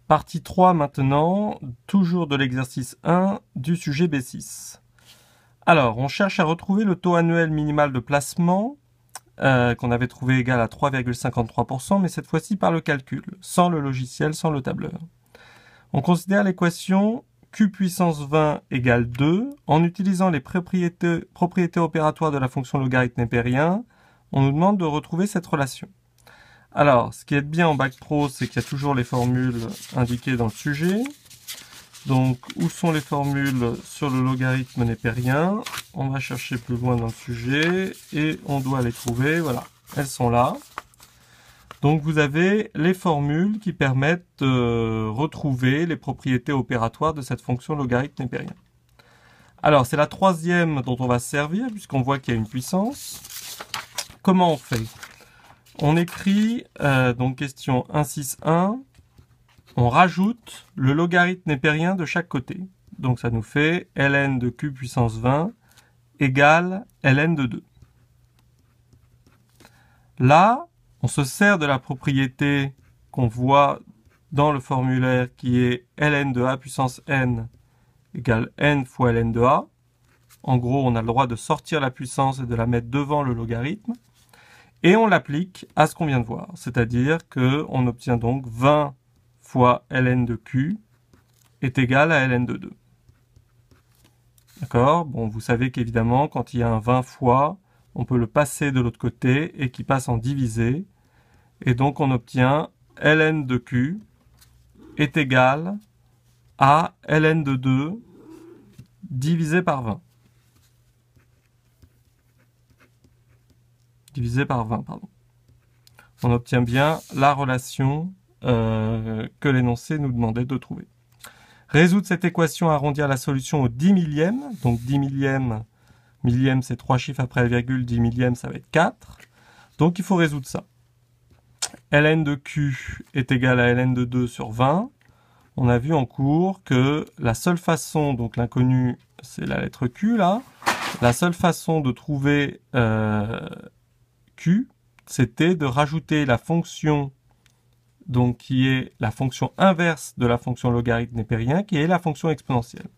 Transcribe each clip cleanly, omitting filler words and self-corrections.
Partie 3 maintenant, toujours de l'exercice 1 du sujet B6. Alors, on cherche à retrouver le taux annuel minimal de placement qu'on avait trouvé égal à 3,53%, mais cette fois-ci par le calcul, sans le logiciel, sans le tableur. On considère l'équation Q puissance 20 égale 2 en utilisant les propriétés opératoires de la fonction logarithme népérien. On nous demande de retrouver cette relation. Alors, ce qui est bien en bac pro, c'est qu'il y a toujours les formules indiquées dans le sujet. Donc, où sont les formules sur le logarithme népérien? On va chercher plus loin dans le sujet et on doit les trouver. Voilà, elles sont là. Donc, vous avez les formules qui permettent de retrouver les propriétés opératoires de cette fonction logarithme népérien. Alors, c'est la troisième dont on va se servir puisqu'on voit qu'il y a une puissance. Comment on fait? On écrit, donc question 161, on rajoute le logarithme népérien de chaque côté. Donc ça nous fait ln de q puissance 20 égale ln de 2. Là, on se sert de la propriété qu'on voit dans le formulaire qui est ln de a puissance n égale n fois ln de a. En gros, on a le droit de sortir la puissance et de la mettre devant le logarithme. Et on l'applique à ce qu'on vient de voir, c'est-à-dire qu'on obtient donc 20 fois ln de q est égal à ln de 2. D'accord? Bon, vous savez qu'évidemment, quand il y a un 20 fois, on peut le passer de l'autre côté et qui passe en divisé. Et donc, on obtient ln de q est égal à ln de 2 divisé par 20. Divisé par 20, pardon. On obtient bien la relation que l'énoncé nous demandait de trouver. Résoudre cette équation, arrondir la solution au 10 millième. Donc 10 millième, millième c'est 3 chiffres après la virgule, 10 millième ça va être 4. Donc il faut résoudre ça. ln de q est égal à ln de 2 sur 20. On a vu en cours que la seule façon, donc l'inconnu c'est la lettre q là, la seule façon de trouver q, c'était de rajouter la fonction donc qui est la fonction inverse de la fonction logarithme népérien, qui est la fonction exponentielle.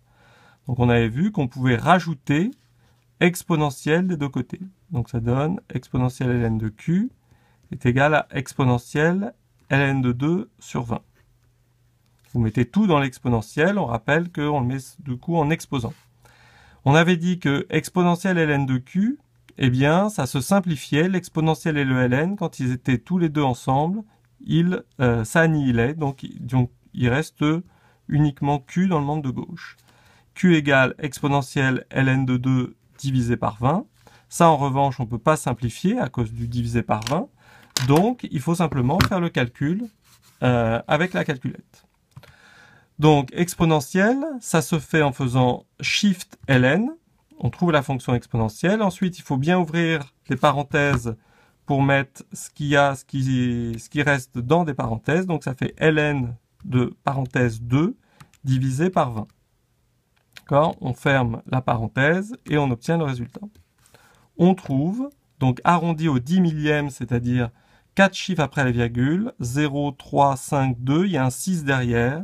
Donc on avait vu qu'on pouvait rajouter exponentielle des deux côtés. Donc ça donne exponentielle ln de q est égal à exponentielle ln de 2 sur 20. Vous mettez tout dans l'exponentielle, on rappelle qu'on le met du coup en exposant. On avait dit que exponentielle ln de q, eh bien, ça se simplifiait, l'exponentielle et le ln, quand ils étaient tous les deux ensemble, ça annihilait, donc il reste uniquement q dans le membre de gauche. Q égale exponentielle ln de 2 divisé par 20. Ça, en revanche, on ne peut pas simplifier à cause du divisé par 20. Donc, il faut simplement faire le calcul avec la calculette. Donc, exponentielle, ça se fait en faisant shift ln. On trouve la fonction exponentielle. Ensuite, il faut bien ouvrir les parenthèses pour mettre ce qui reste dans des parenthèses. Donc, ça fait ln de parenthèse 2 divisé par 20. D'accord? On ferme la parenthèse et on obtient le résultat. On trouve, donc arrondi au 10 millième, c'est-à-dire 4 chiffres après la virgule, 0, 3, 5, 2, il y a un 6 derrière.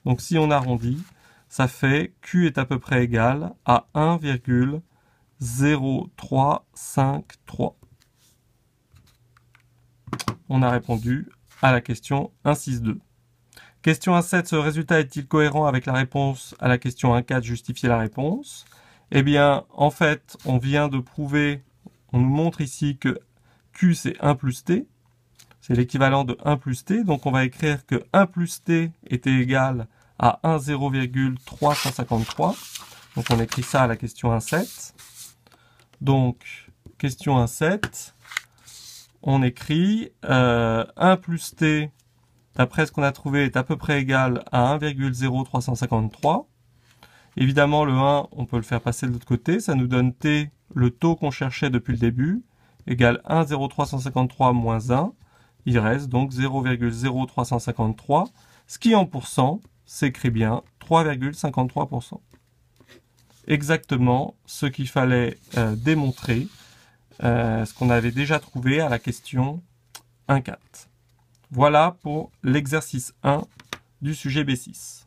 Donc, si on arrondit, ça fait Q est à peu près égal à 1,0353. On a répondu à la question 1.6.2. Question 1.7, ce résultat est-il cohérent avec la réponse à la question 1.4, justifier la réponse? Eh bien, en fait, on vient de prouver, on nous montre ici que Q c'est 1 plus T. C'est l'équivalent de 1 plus T. Donc, on va écrire que 1 plus T était égal à 1,0353. Donc, on écrit ça à la question 1.7. Donc, question 1.7, on écrit 1 plus T, d'après ce qu'on a trouvé, est à peu près égal à 1,0353. Évidemment, le 1, on peut le faire passer de l'autre côté. Ça nous donne T, le taux qu'on cherchait depuis le début, égale 1,0353 moins 1. Il reste donc 0,0353, ce qui en pourcent s'écrit bien 3,53%. Exactement ce qu'il fallait démontrer, ce qu'on avait déjà trouvé à la question 1.4. Voilà pour l'exercice 1 du sujet B6.